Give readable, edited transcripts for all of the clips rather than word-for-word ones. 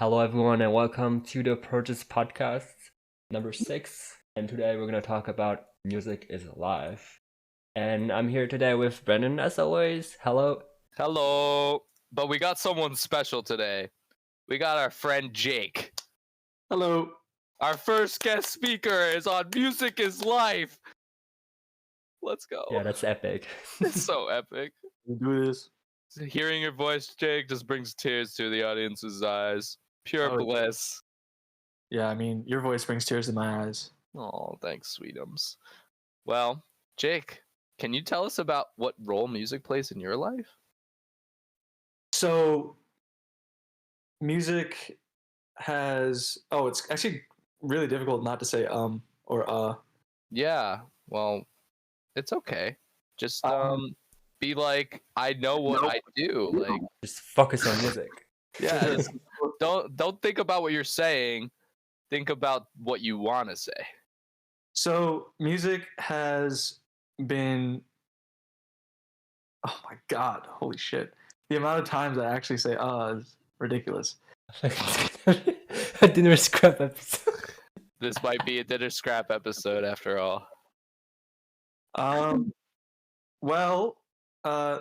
Hello, everyone, and welcome to the Purchase Podcast number 6. And today we're going to talk about Music is Alive. And I'm here today with Brandon, as always. Hello. Hello. But we got someone special today. We got our friend Jake. Hello. Our first guest speaker is on Music is Life. Let's go. Yeah, that's epic. It's so epic. We do this. Hearing your voice, Jake, just brings tears to the audience's eyes. Pure bliss. Yeah, I mean, your voice brings tears to my eyes. Oh, thanks, sweetums. Well, Jake, can you tell us about what role music plays in your life? So, music has... Oh, it's actually really difficult not to say or. Yeah, well, it's okay. Just be like, I know what I do. Like, just focus on music. Yeah, don't think about what you're saying. Think about what you want to say. So, music has been... Oh my god, holy shit. The amount of times I actually say is ridiculous. A dinner scrap episode. This might be a dinner scrap episode after all. Well,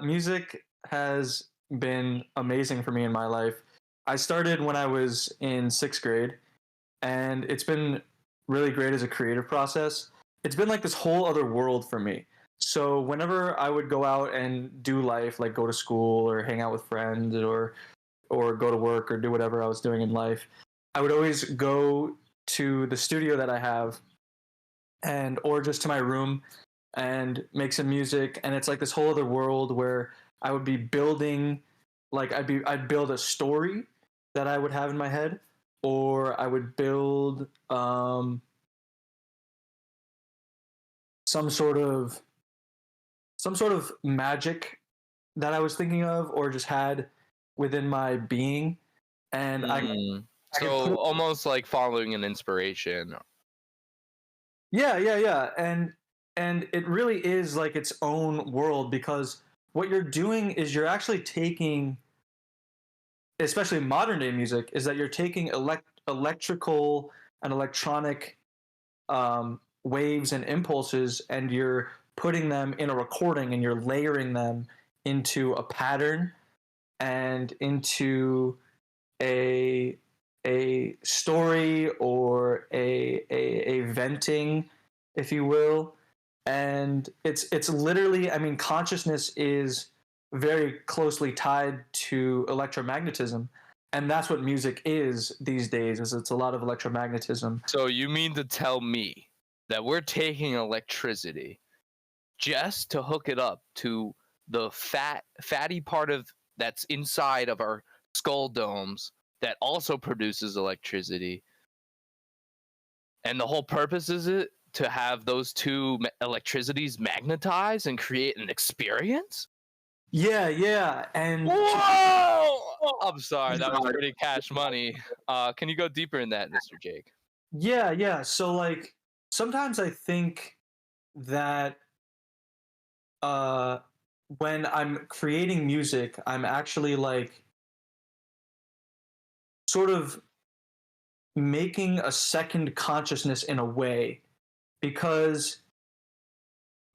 music has been amazing for me in my life. I started when I was in 6th grade, and it's been really great as a creative process. It's been like this whole other world for me. So whenever I would go out and do life, like go to school or hang out with friends or go to work or do whatever I was doing in life, I would always go to the studio that I have or just to my room and make some music. And it's like this whole other world where I would be building, like I'd build a story that I would have in my head, or I would build some sort of magic that I was thinking of or just had within my being. And so almost like following an inspiration. Yeah. And it really is like its own world, because what you're doing is you're actually taking, especially modern day music, is that you're taking electrical and electronic waves and impulses, and you're putting them in a recording, and you're layering them into a pattern and into a story or a venting, if you will. And it's literally, I mean, consciousness is very closely tied to electromagnetism, and that's what music is these days. Is it's a lot of electromagnetism. So you mean to tell me that we're taking electricity just to hook it up to the fatty part of that's inside of our skull domes that also produces electricity, and the whole purpose is it to have those two electricities magnetize and create an experience? Yeah, and whoa! I'm sorry, that was pretty cash money. Can you go deeper in that, Mr. Jake? Yeah. So like sometimes I think that when I'm creating music, I'm actually like sort of making a second consciousness in a way, because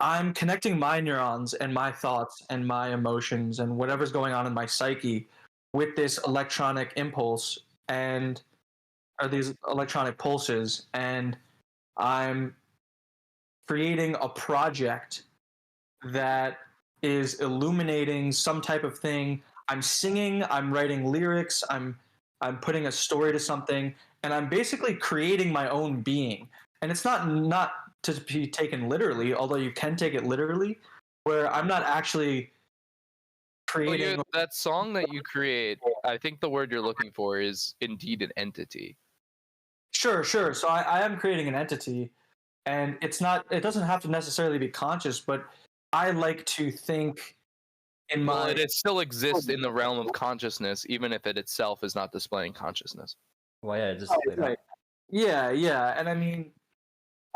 I'm connecting my neurons and my thoughts and my emotions and whatever's going on in my psyche with this electronic impulse or these electronic pulses, and I'm creating a project that is illuminating some type of thing. I'm singing, I'm writing lyrics, I'm putting a story to something, and I'm basically creating my own being. And it's not to be taken literally, although you can take it literally, where I'm not actually creating... that song that you create, I think the word you're looking for is indeed an entity. Sure. So I am creating an entity, and it doesn't have to necessarily be conscious, but I like to think in my... Well, it still exists in the realm of consciousness, even if it itself is not displaying consciousness. Well, yeah, just right. Yeah, and I mean,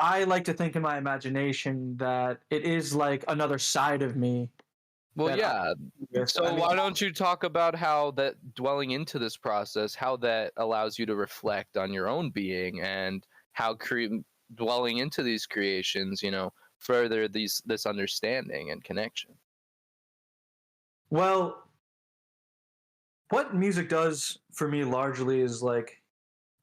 I like to think in my imagination that it is like another side of me Well, that yeah. with. So why don't you talk about how that dwelling into this process, how that allows you to reflect on your own being, and how dwelling into these creations, further this understanding and connection. Well, what music does for me largely is like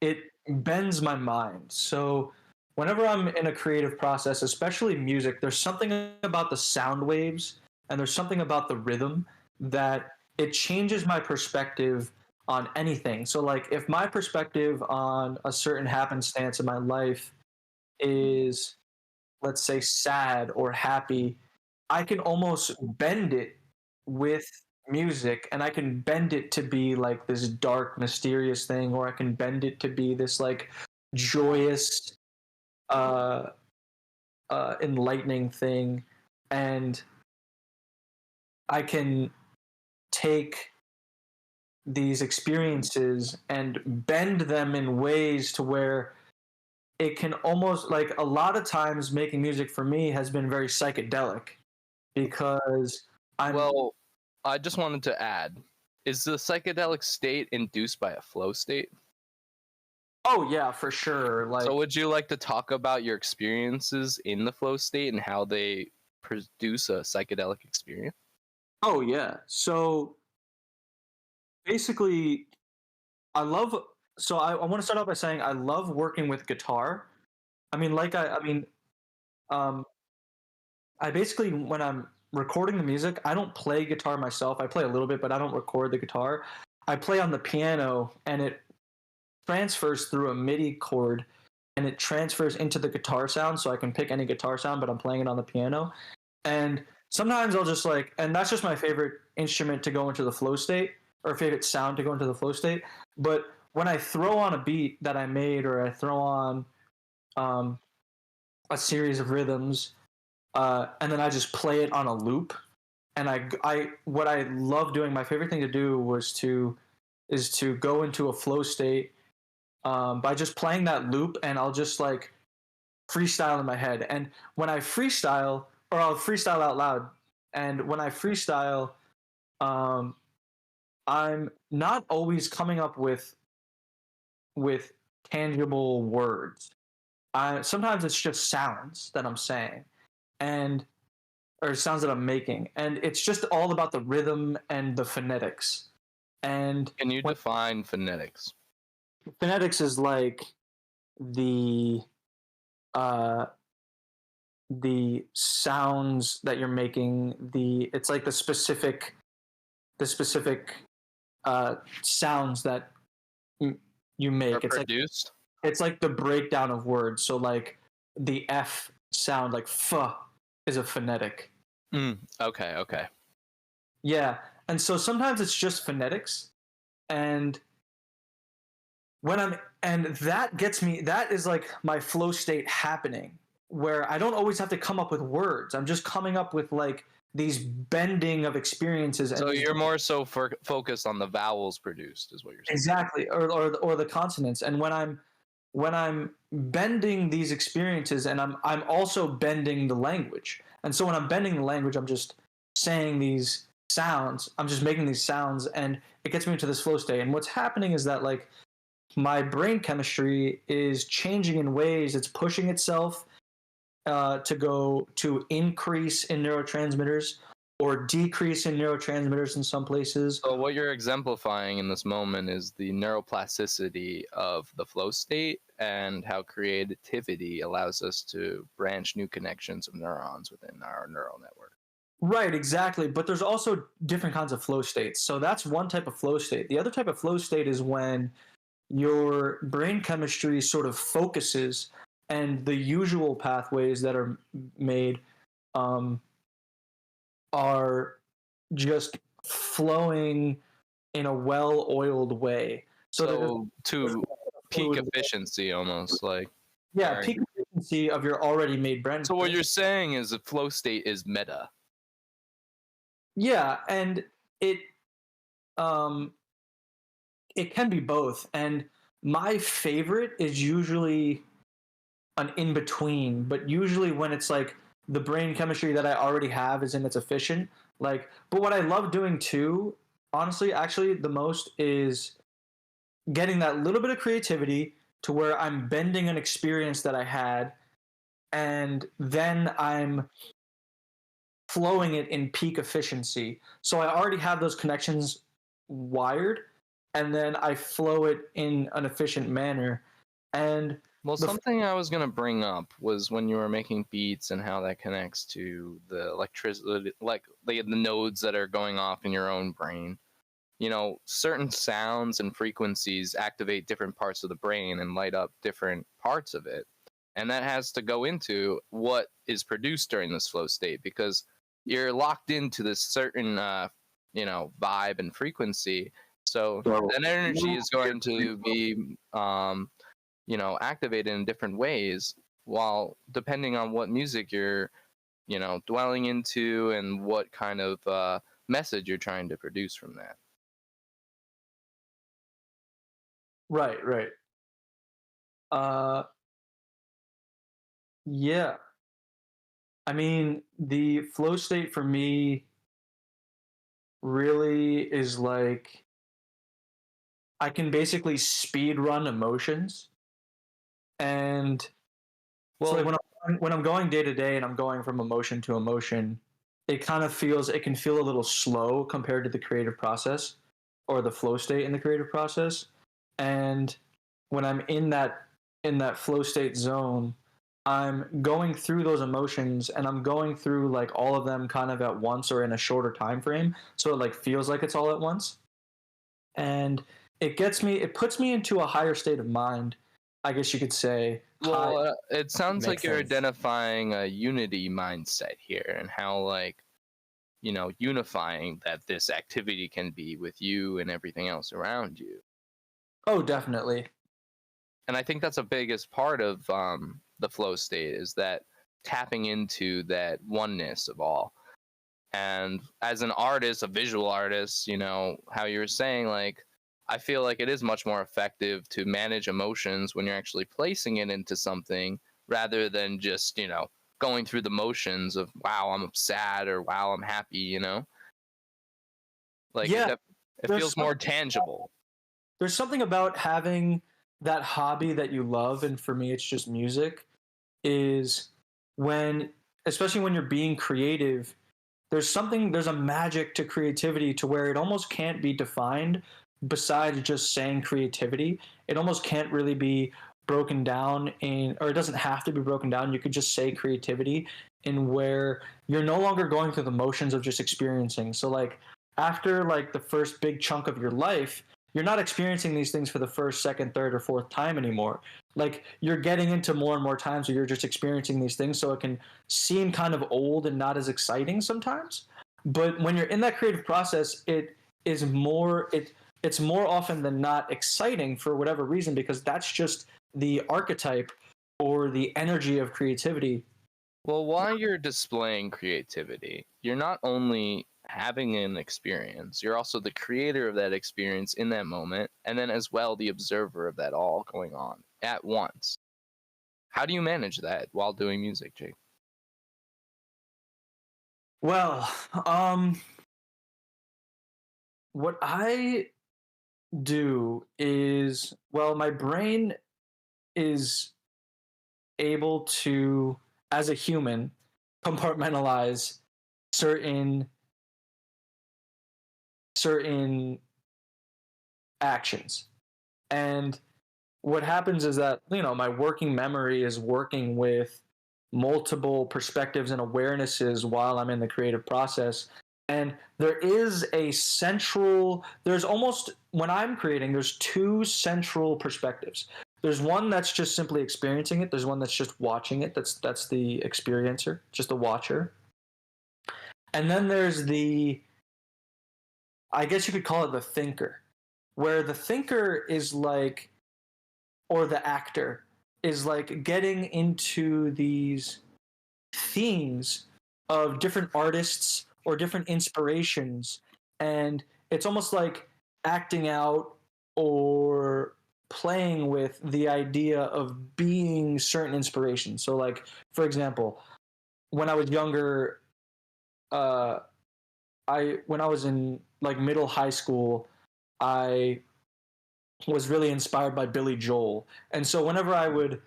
it bends my mind. So whenever I'm in a creative process, especially music, there's something about the sound waves and there's something about the rhythm that it changes my perspective on anything. So like if my perspective on a certain happenstance in my life is, let's say, sad or happy, I can almost bend it with music, and I can bend it to be like this dark, mysterious thing, or I can bend it to be this like joyous, uh, enlightening thing. And I can take these experiences and bend them in ways to where it can almost, like, a lot of times making music for me has been very psychedelic because I'm Well, I just wanted to add, is the psychedelic state induced by a flow state? oh yeah, for sure. Like, So would you like to talk about your experiences in the flow state and how they produce a psychedelic experience? oh yeah. So basically, I love. So I want to start off by saying I love working with guitar. I mean, like I mean, um, I basically, when I'm recording the music, I don't play guitar myself. I play a little bit, but I don't record the guitar. I play on the piano, and it transfers through a MIDI chord, and it transfers into the guitar sound. So I can pick any guitar sound, but I'm playing it on the piano. And sometimes I'll just like, and that's just my favorite instrument to go into the flow state, or favorite sound to go into the flow state. But when I throw on a beat that I made, or I throw on um, a series of rhythms, and then I just play it on a loop. And what I love doing, my favorite thing to do is to go into a flow state by just playing that loop, and I'll just like freestyle in my head. And when I freestyle, or I'll freestyle out loud, and when I freestyle, um, I'm not always coming up with tangible words. Sometimes it's just sounds that I'm saying, and or sounds that I'm making, and it's just all about the rhythm and the phonetics. And Can you when define phonetics? phonetics is like the uh, the sounds that you're making, it's like the specific sounds that you Or make. produced? It's like the breakdown of words. So like the F sound, like f, is a phonetic. Okay. Yeah, and so sometimes it's just phonetics, and when I'm and that gets me. That is like my flow state happening, where I don't always have to come up with words. I'm just coming up with like these bending of experiences, and So you're more so focused on the vowels produced, is what you're saying. exactly, or the consonants. And when I'm bending these experiences, and I'm also bending the language. And so when I'm bending the language, I'm just saying these sounds. I'm just making these sounds, and it gets me into this flow state. And what's happening is that like my brain chemistry is changing in ways. It's pushing itself to go to increase in neurotransmitters or decrease in neurotransmitters in some places. So what you're exemplifying in this moment is the neuroplasticity of the flow state and how creativity allows us to branch new connections of neurons within our neural network. Right, exactly. But there's also different kinds of flow states. So that's one type of flow state. The other type of flow state is when your brain chemistry sort of focuses, and the usual pathways that are made um, are just flowing in a well-oiled way. So to peak fluid- efficiency almost like. yeah, Right. peak efficiency of your already made brain. So what you're saying is the flow state is meta. Yeah, and it um it can be both. And my favorite is usually an in between, but usually when it's like the brain chemistry that I already have isn't as efficient. Like, but what I love doing too, honestly, actually, the most is getting that little bit of creativity to where I'm bending an experience that I had, and then I'm flowing it in peak efficiency. So I already have those connections wired, and then I flow it in an efficient manner. And Well, something I was gonna bring up was when you were making beats and how that connects to the electricity, like the nodes that are going off in your own brain. You know, certain sounds and frequencies activate different parts of the brain and light up different parts of it. And that has to go into what is produced during this flow state, because you're locked into this certain, vibe and frequency. So that energy is going to be, activated in different ways, while depending on what music you're, dwelling into and what kind of message you're trying to produce from that. right, right. Uh, yeah. I mean, the flow state for me really is like I can basically speed run emotions, and so like Well, when I'm going day to day and I'm going from emotion to emotion, it can feel a little slow compared to the creative process or the flow state in the creative process. And when I'm in that flow state zone, I'm going through those emotions and I'm going through like all of them kind of at once or in a shorter time frame, so it like feels like it's all at once. And it puts me into a higher state of mind, I guess you could say. it sounds like Makes you're sense. identifying a unity mindset here, and how, like, unifying that this activity can be with you and everything else around you. Oh, definitely. And I think that's the biggest part of the flow state, is that tapping into that oneness of all. And as an artist, a visual artist, how you were saying, like, I feel like it is much more effective to manage emotions when you're actually placing it into something, rather than just, going through the motions of, wow, I'm sad, or wow, I'm happy. Like, Yeah, it there's feels more some, tangible. there's something about having that hobby that you love, and for me it's just music, is when, especially when you're being creative, there's a magic to creativity to where it almost can't be defined besides just saying creativity. It almost can't really be broken down in, or it doesn't have to be broken down. You could just say creativity in where you're no longer going through the motions of just experiencing. So like after like the first big chunk of your life, you're not experiencing these things for the first, second, third, or fourth time anymore. Like you're getting into more and more times where you're just experiencing these things, so it can seem kind of old and not as exciting sometimes. But when you're in that creative process, it's more often than not exciting for whatever reason, because that's just the archetype or the energy of creativity. Well, while you're displaying creativity, you're not only having an experience, you're also the creator of that experience in that moment, and then as well the observer of that all going on at once. How do you manage that while doing music, Jake? Well, what I do is, well, my brain is able to, as a human, compartmentalize certain certain actions. And what happens is that, my working memory is working with multiple perspectives and awarenesses while I'm in the creative process. And there's almost, when I'm creating, there's two central perspectives. There's one that's just simply experiencing it. There's one that's just watching it. That's the experiencer, just the watcher. And then there's I guess you could call it the thinker, where the thinker is like, or the actor is like getting into these themes of different artists or different inspirations. And it's almost like acting out or playing with the idea of being certain inspirations. So, like, for example, when I was younger, uh, when I was in like middle high school, I was really inspired by Billy Joel, and so whenever I would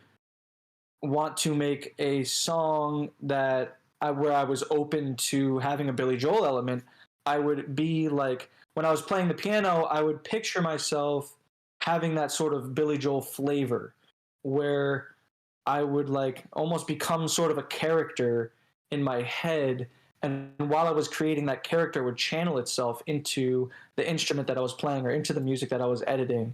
want to make a song where I was open to having a Billy Joel element, I would be like, when I was playing the piano, I would picture myself having that sort of Billy Joel flavor, where I would like almost become sort of a character in my head. And while I was creating, that character would channel itself into the instrument that I was playing or into the music that I was editing.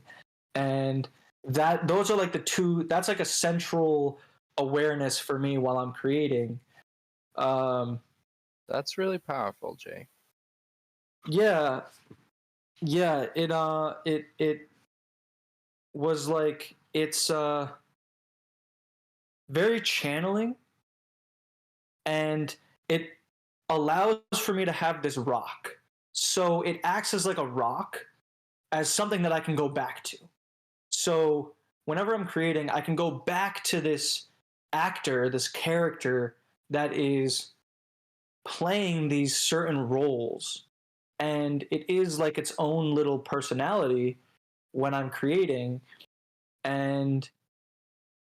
And those are like the two, that's like a central awareness for me while I'm creating. Um, That's really powerful, Jake. yeah, yeah. It was like it's very channeling, and it allows for me to have this rock. So it acts as like a rock, as something that I can go back to. So whenever I'm creating, I can go back to this actor, this character that is playing these certain roles. And it is like its own little personality when I'm creating. And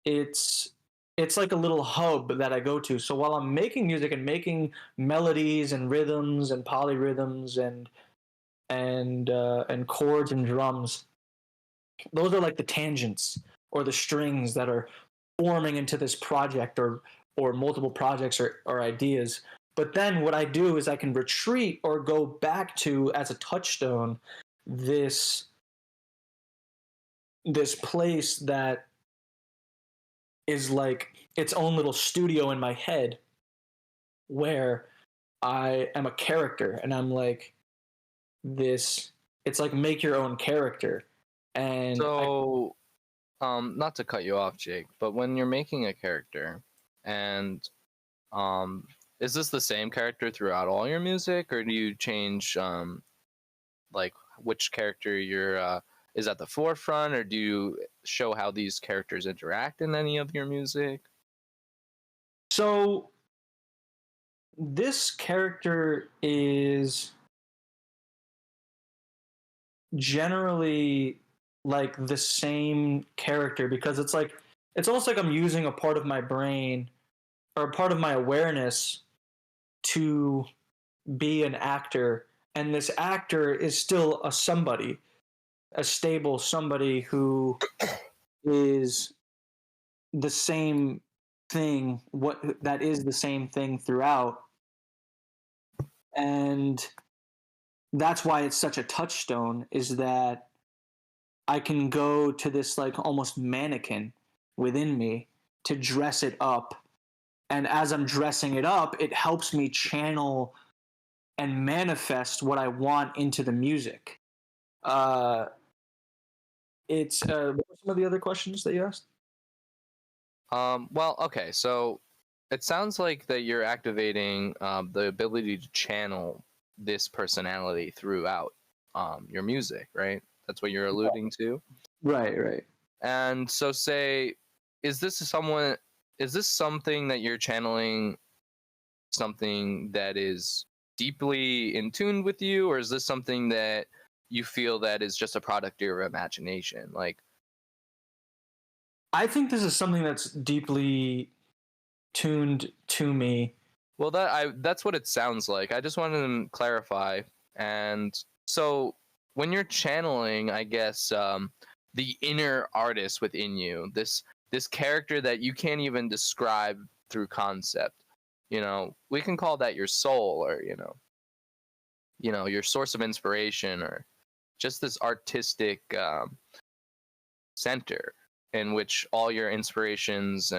it's it's like a little hub that I go to. So while I'm making music and making melodies and rhythms and polyrhythms and chords and drums, those are like the tangents or the strings that are forming into this project or multiple projects or ideas. But then what I do is I can retreat or go back to, as a touchstone, this place that is like its own little studio in my head, where I am a character and I'm like this. It's like make your own character. And So, not to cut you off, Jake, but when you're making a character, and is this the same character throughout all your music, or do you change like which character you're is at the forefront, or do you show how these characters interact in any of your music? So this character is generally like the same character, because it's almost like I'm using a part of my brain or a part of my awareness to be an actor, and this actor is still a stable somebody who is the same thing, what that is the same thing throughout. And that's why it's such a touchstone, is that I can go to this like almost mannequin within me to dress it up. And as I'm dressing it up, it helps me channel and manifest what I want into the music. Uh, what were some of the other questions that you asked? Well, okay, so it sounds like that you're activating the ability to channel this personality throughout your music, right? That's what you're alluding to. Right. And so, say, is this something that you're channeling, something that is deeply in tune with you, or is this something that you feel that is just a product of your imagination? Like, I think this is something that's deeply tuned to me. well, that's what it sounds like. I just wanted to clarify. And so, when you're channeling, I guess the inner artist within you, this character that you can't even describe through concept, we can call that your soul, or your source of inspiration, or just this artistic center in which all your inspirations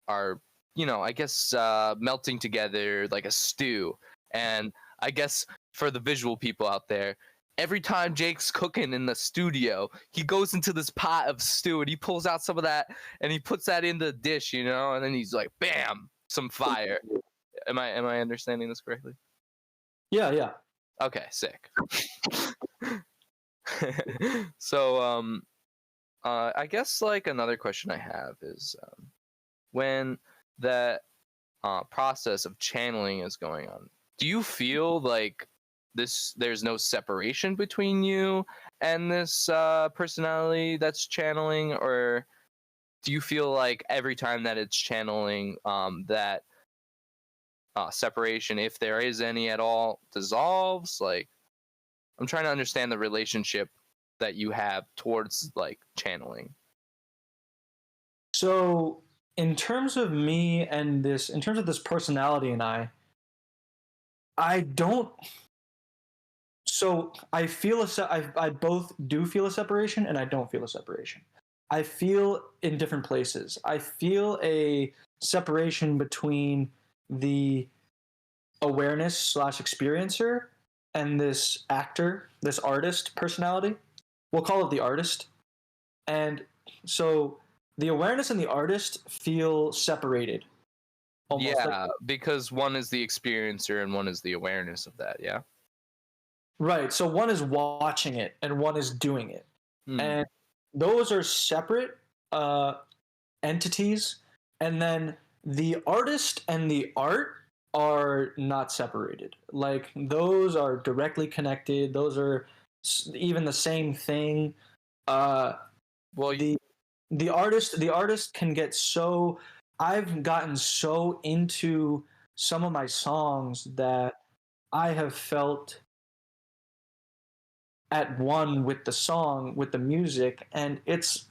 are, I guess, melting together like a stew. And I guess for the visual people out there, every time Jake's cooking in the studio, he goes into this pot of stew and he pulls out some of that and he puts that in the dish, and then he's like, bam, some fire. Am I understanding this correctly? Yeah. Okay, sick. So I guess like another question I have is when that process of channeling is going on, do you feel like there's no separation between you and this personality that's channeling, or do you feel like every time that it's channeling, that separation, if there is any at all, dissolves? Like, I'm trying to understand the relationship that you have towards like channeling. So, in terms of me and this, in terms of this personality and I don't. So I feel I both do feel a separation and I don't feel a separation. I feel in different places. I feel a separation between the awareness slash experiencer and this actor, this artist personality. We'll call it the artist. And so the awareness and the artist feel separated. Almost Yeah, because one is the experiencer and one is the awareness of that. Yeah. right. So one is watching it and one is doing it. Hmm. And those are separate entities. And then the artist and the art are not separated. Like those are directly connected. Those are even the same thing. Well, The artist can get so. I've gotten so into some of my songs that I have felt at one with the song, with the music, and it's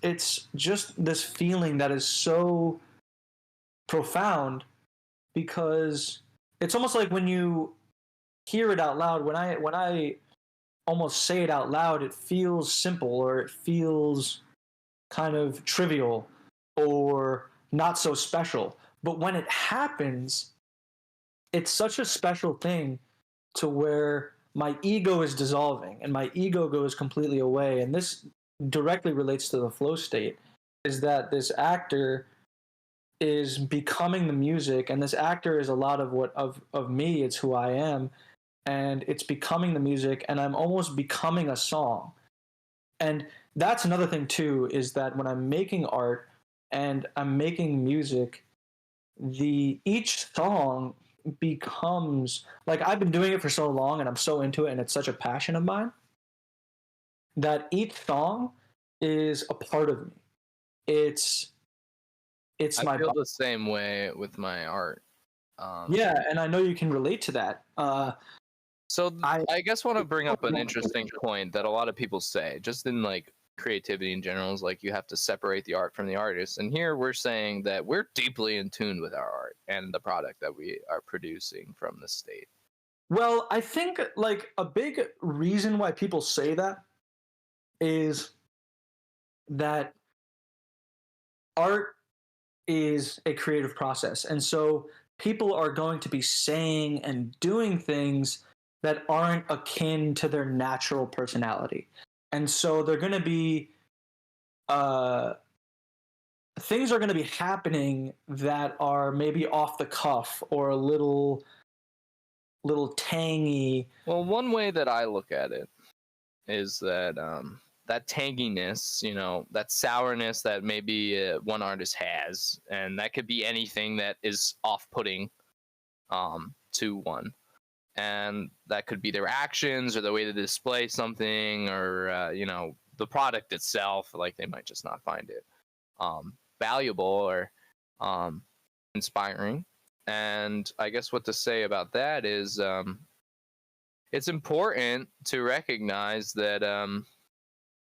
just this feeling that is so profound because it's almost like when you hear it out loud. When I almost say it out loud, it feels simple or it feels kind of trivial or not so special. But when it happens, it's such a special thing to where my ego is dissolving and my ego goes completely away. And this directly relates to the flow state is that this actor is becoming the music, and this actor is a lot of what of me. It's who I am, and it's becoming the music, and I'm almost becoming a song. And that's another thing too, is that when I'm making art and I'm making music, the each song becomes like I've been doing it for so long and I'm so into it and it's such a passion of mine that each song is a part of me. It's I my feel the same way with my art. yeah, and I know you can relate to that. So I guess want to bring up an interesting point that a lot of people say, just in like creativity in general, is like you have to separate the art from the artist. And here we're saying that we're deeply in tune with our art and the product that we are producing from the state. Well, I think like a big reason why people say that is that art is a creative process. And so people are going to be saying and doing things that aren't akin to their natural personality. And so they're going to be, things are going to be happening that are maybe off the cuff or a little tangy. Well, one way that I look at it is that that tanginess, you know, that sourness that maybe one artist has, and that could be anything that is off-putting to one, and that could be their actions or the way they display something, or you know, the product itself. Like they might just not find it valuable or inspiring. And I guess what to say about that is it's important to recognize that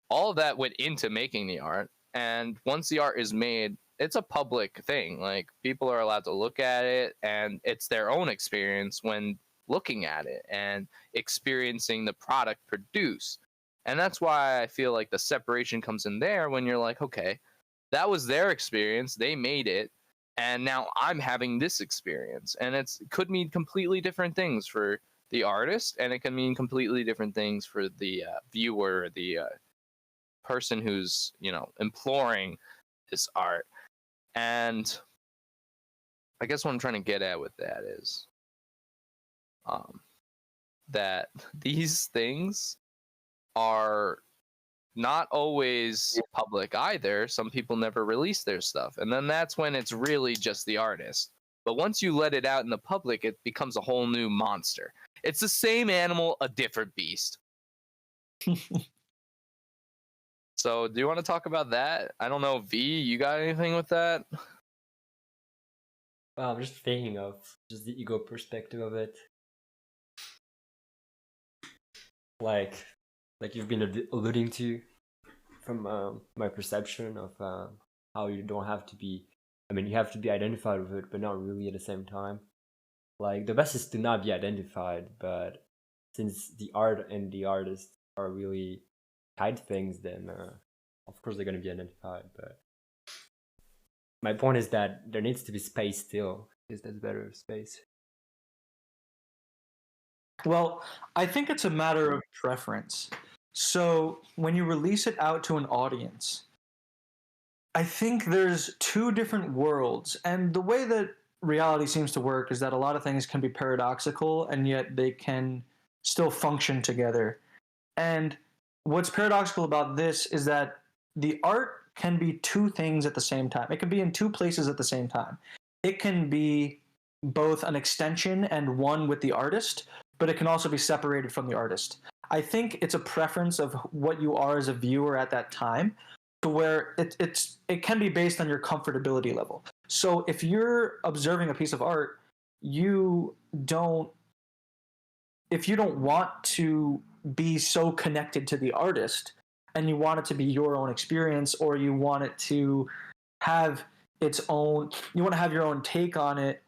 all of that went into making the art. And once the art is made, it's a public thing. Like people are allowed to look at it, and it's their own experience when looking at it and experiencing the product produced. And that's why I feel like the separation comes in there when you're like, okay, that was their experience. They made it. And now I'm having this experience. And it could mean completely different things for the artist, and it can mean completely different things for the viewer, the person who's, you know, imploring this art. And I guess what I'm trying to get at with that is that these things are not always public either. Some people never release their stuff, and then that's when it's really just the artist. But once you let it out in the public, it becomes a whole new monster. It's the same animal, a different beast. So do you want to talk about that? I don't know, V, you got anything with that? Well, I'm just thinking of just the ego perspective of it. Like you've been alluding to from my perception of how you don't have to be, I mean, you have to be identified with it, but not really at the same time. Like, the best is to not be identified, but since the art and the artist are really tied things, then of course they're going to be identified. But my point is that there needs to be space still, because there's better space. Well, I think it's a matter of preference. So when you release it out to an audience, I think there's two different worlds. And the way that reality seems to work is that a lot of things can be paradoxical and yet they can still function together. And what's paradoxical about this is that the art can be two things at the same time. It can be in two places at the same time. It can be both an extension and one with the artist, but it can also be separated from the artist. I think it's a preference of what you are as a viewer at that time, to where it can be based on your comfortability level. So if you're observing a piece of art, you don't if you don't want to be so connected to the artist and you want it to be your own experience, or you want it to have you want to have your own take on it,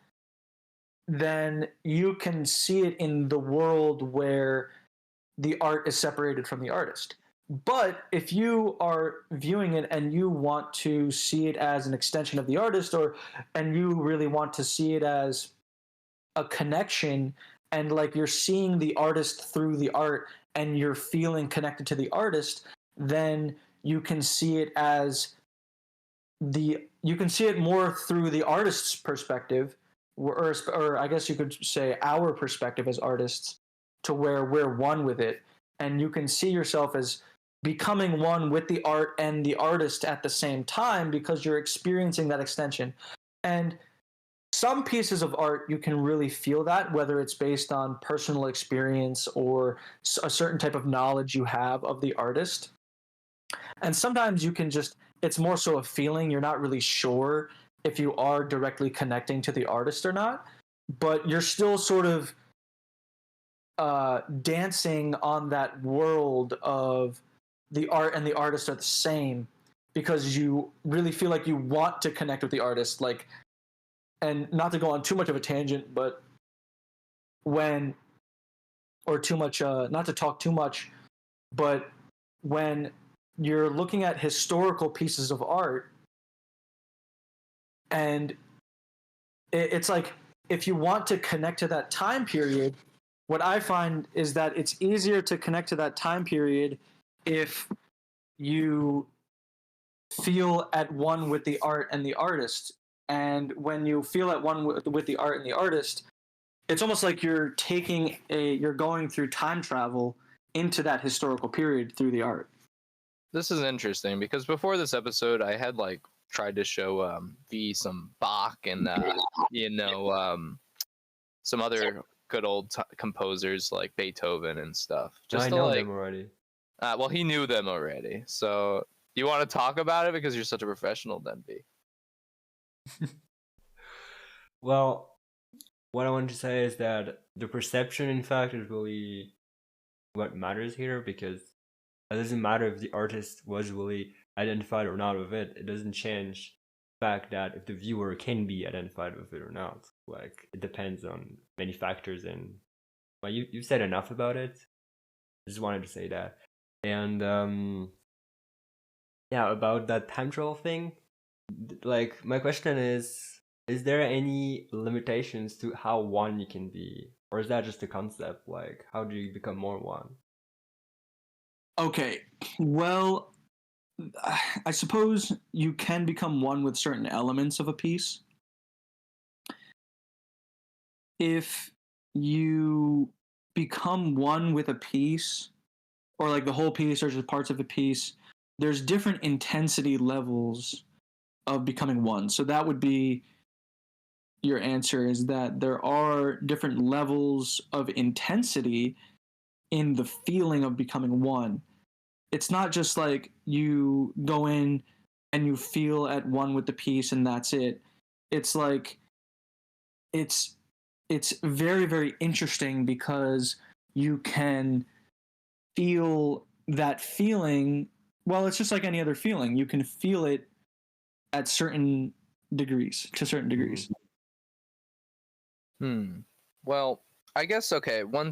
then you can see it in the world where the art is separated from the artist. But if you are viewing it and you want to see it as an extension of the artist, and you really want to see it as a connection, and like you're seeing the artist through the art and you're feeling connected to the artist, then you can see it more through the artist's perspective, or I guess you could say our perspective as artists, to where we're one with it, and you can see yourself as becoming one with the art and the artist at the same time, because you're experiencing that extension. And some pieces of art, you can really feel that, whether it's based on personal experience or a certain type of knowledge you have of the artist. And sometimes it's more so a feeling. You're not really sure if you are directly connecting to the artist or not, but you're still sort of dancing on that world of the art and the artist are the same, because you really feel like you want to connect with the artist. Like, and not to go on too much of a tangent, but not to talk too much, but when you're looking at historical pieces of art, and it's like, if you want to connect to that time period, what I find is that it's easier to connect to that time period if you feel at one with the art and the artist. And when you feel at one with the art and the artist, it's almost like you're going through time travel into that historical period through the art. This is interesting because before this episode, I had tried to show V some Bach and some other good old composers like Beethoven and stuff. I know them already. Well, he knew them already. So, do you want to talk about it because you're such a professional, then, V? Well, what I want to say is that the perception, in fact, is really what matters here, because it doesn't matter if the artist was really identified or not with it. It doesn't change the fact that if the viewer can be identified with it or not. Like, it depends on many factors, and well, you said enough about it. I just wanted to say that. And about that time travel thing, like, my question is there any limitations to how one you can be, or is that just a concept? Like, how do you become more one? Okay, well, I suppose you can become one with certain elements of a piece. If you become one with a piece, or like the whole piece or just parts of a piece, there's different intensity levels of becoming one. So that would be your answer is that there are different levels of intensity in the feeling of becoming one. It's not just like you go in and you feel at one with the piece and that's it. It's like it's it's very, very interesting because you can feel that feeling. Well, it's just like any other feeling. You can feel it at certain degrees, to certain degrees. Well, I guess okay. One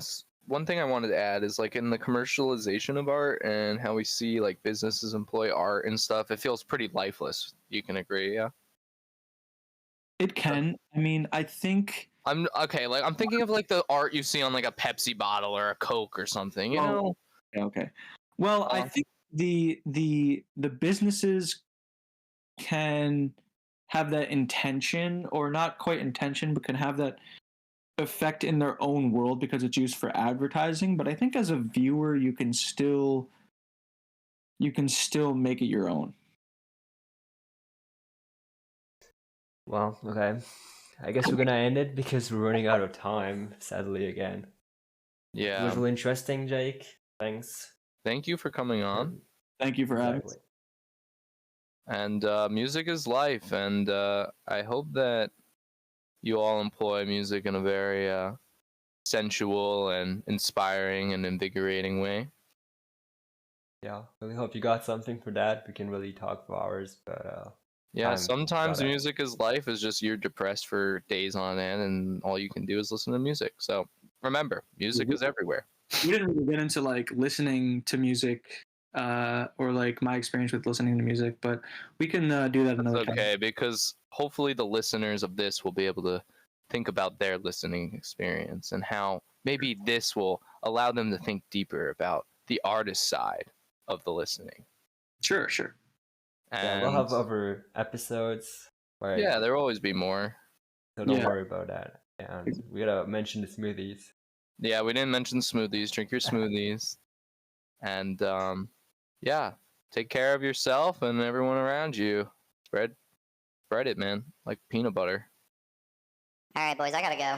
thing I wanted to add is like in the commercialization of art and how we see like businesses employ art and stuff. It feels pretty lifeless. You can agree, yeah. It can. I mean, I think. I'm okay. Like I'm thinking of like the art you see on like a Pepsi bottle or a Coke or something. You know. Okay. Well, I think the businesses can have that intention, or not quite intention, but can have that effect in their own world because it's used for advertising. But I think as a viewer, you can still make it your own. Well, okay. I guess we're gonna end it because we're running out of time, sadly again. Yeah. It was really interesting, Jake. Thanks. Thank you for coming on. Thank you for having Exactly. me. And music is life, and I hope that you all employ music in a very sensual and inspiring and invigorating way. Yeah, really hope you got something for that. We can really talk for hours, but Yeah, time sometimes got it. music is life is just you're depressed for days on end, and all you can do is listen to music. So remember, music is everywhere. We didn't really get into like listening to music or like my experience with listening to music, but we can do that another time. Okay, because hopefully the listeners of this will be able to think about their listening experience and how maybe this will allow them to think deeper about the artist side of the listening. Sure. Yeah, And we'll have other episodes. Where yeah, there will always be more. So don't worry about that. And we gotta mention the smoothies. Yeah, we didn't mention smoothies. Drink your smoothies. And yeah, take care of yourself and everyone around you. Spread it, man, like peanut butter. All right, boys, I gotta go.